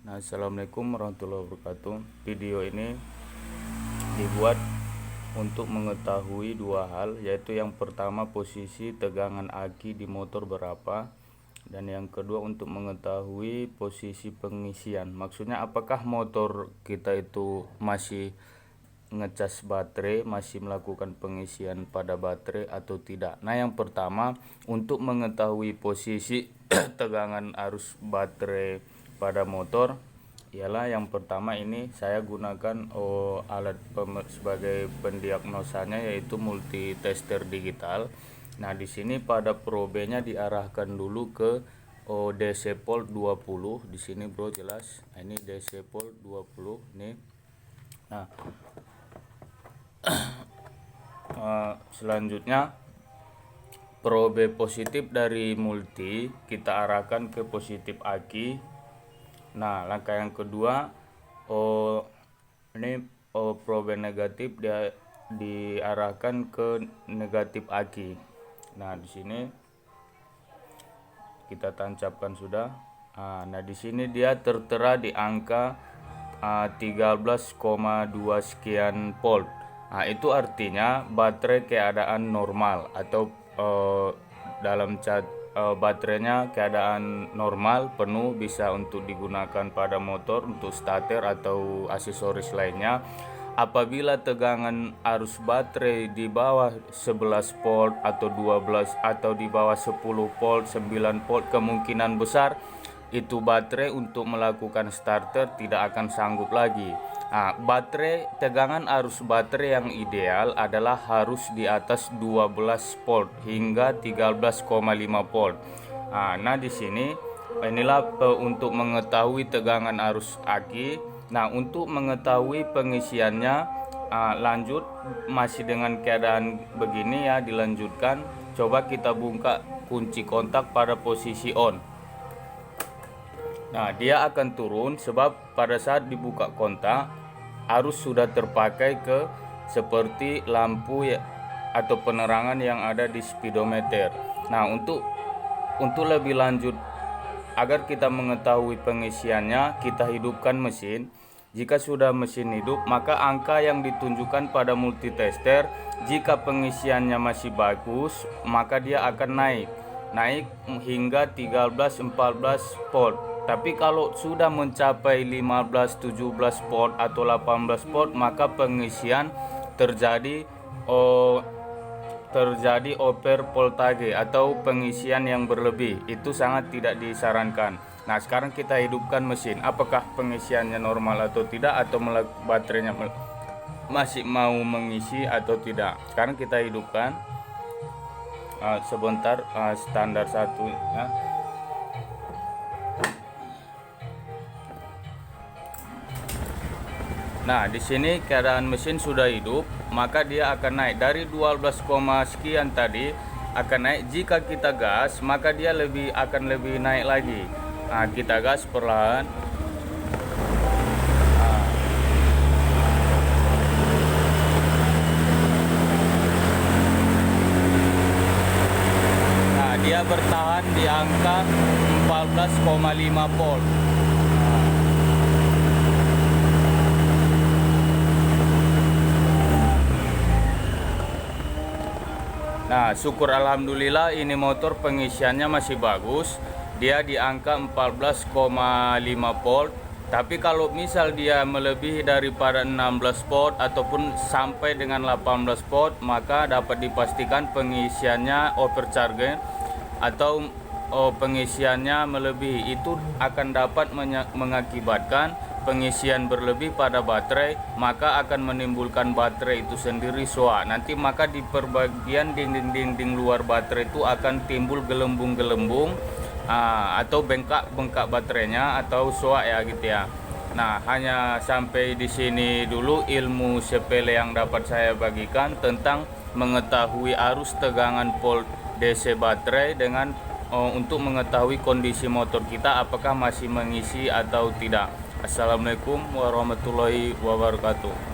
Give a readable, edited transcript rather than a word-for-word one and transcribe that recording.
Nah, assalamualaikum warahmatullahi wabarakatuh. Video ini dibuat untuk mengetahui dua hal, yaitu yang pertama posisi tegangan aki di motor berapa, dan yang kedua untuk mengetahui posisi pengisian. Maksudnya apakah motor kita itu masih ngecas baterai, masih melakukan pengisian pada baterai atau tidak. Nah, yang pertama untuk mengetahui posisi tegangan arus baterai pada motor ialah yang pertama ini saya gunakan alat sebagai pendiagnosanya, yaitu multi tester digital. Nah, di sini pada probe-nya diarahkan dulu ke DC port 20. Di sini bro jelas. Nah, ini DC port 20 nih. Nah, selanjutnya probe positif dari multi kita arahkan ke positif aki. Nah, langkah yang kedua probe negatif dia diarahkan ke negatif aki. Nah, di sini kita tancapkan sudah. Nah, di sini dia tertera di angka 13,2 sekian volt. Nah, itu artinya baterai keadaan normal atau dalam baterainya keadaan normal penuh, bisa untuk digunakan pada motor untuk starter atau aksesoris lainnya. Apabila tegangan arus baterai di bawah 11 volt atau 12 atau di bawah 10 volt, 9 volt, kemungkinan besar itu baterai untuk melakukan starter tidak akan sanggup lagi. Nah, tegangan arus baterai yang ideal adalah harus di atas 12 volt hingga 13,5 volt. Nah, di sini inilah untuk mengetahui tegangan arus aki. Nah, untuk mengetahui pengisiannya, lanjut masih dengan keadaan begini ya, dilanjutkan. Coba kita buka kunci kontak pada posisi on. Nah, dia akan turun sebab pada saat dibuka kontak arus sudah terpakai ke seperti lampu ya, atau penerangan yang ada di speedometer. Nah, untuk lebih lanjut agar kita mengetahui pengisiannya, kita hidupkan mesin. Jika sudah mesin hidup, maka angka yang ditunjukkan pada multitester, jika pengisiannya masih bagus, maka dia akan naik hingga 13-14 volt. Tapi kalau sudah mencapai 15, 17 volt atau 18 volt, maka pengisian terjadi over voltage atau pengisian yang berlebih. Itu sangat tidak disarankan. Nah, sekarang kita hidupkan mesin. Apakah pengisiannya normal atau tidak, atau baterainya masih mau mengisi atau tidak. Sekarang kita hidupkan sebentar, standar 1 ya. Nah, di sini keadaan mesin sudah hidup, maka dia akan naik dari 12, sekian tadi akan naik. Jika kita gas, maka dia akan lebih naik lagi. Nah, kita gas perlahan. Nah, dia bertahan di angka 14,5 volt. Nah, syukur alhamdulillah ini motor pengisiannya masih bagus. Dia di angka 14,5 volt. Tapi kalau misal dia melebihi daripada 16 volt ataupun sampai dengan 18 volt, maka dapat dipastikan pengisiannya overcharge atau pengisiannya melebihi. Itu akan dapat mengakibatkan pengisian berlebih pada baterai, maka akan menimbulkan baterai itu sendiri soak. Nanti maka di perbagian dinding-dinding luar baterai itu akan timbul gelembung-gelembung atau bengkak baterainya atau soak ya gitu ya. Nah, hanya sampai di sini dulu ilmu sepele yang dapat saya bagikan tentang mengetahui arus tegangan volt DC baterai dengan untuk mengetahui kondisi motor kita apakah masih mengisi atau tidak. Assalamualaikum warahmatullahi wabarakatuh.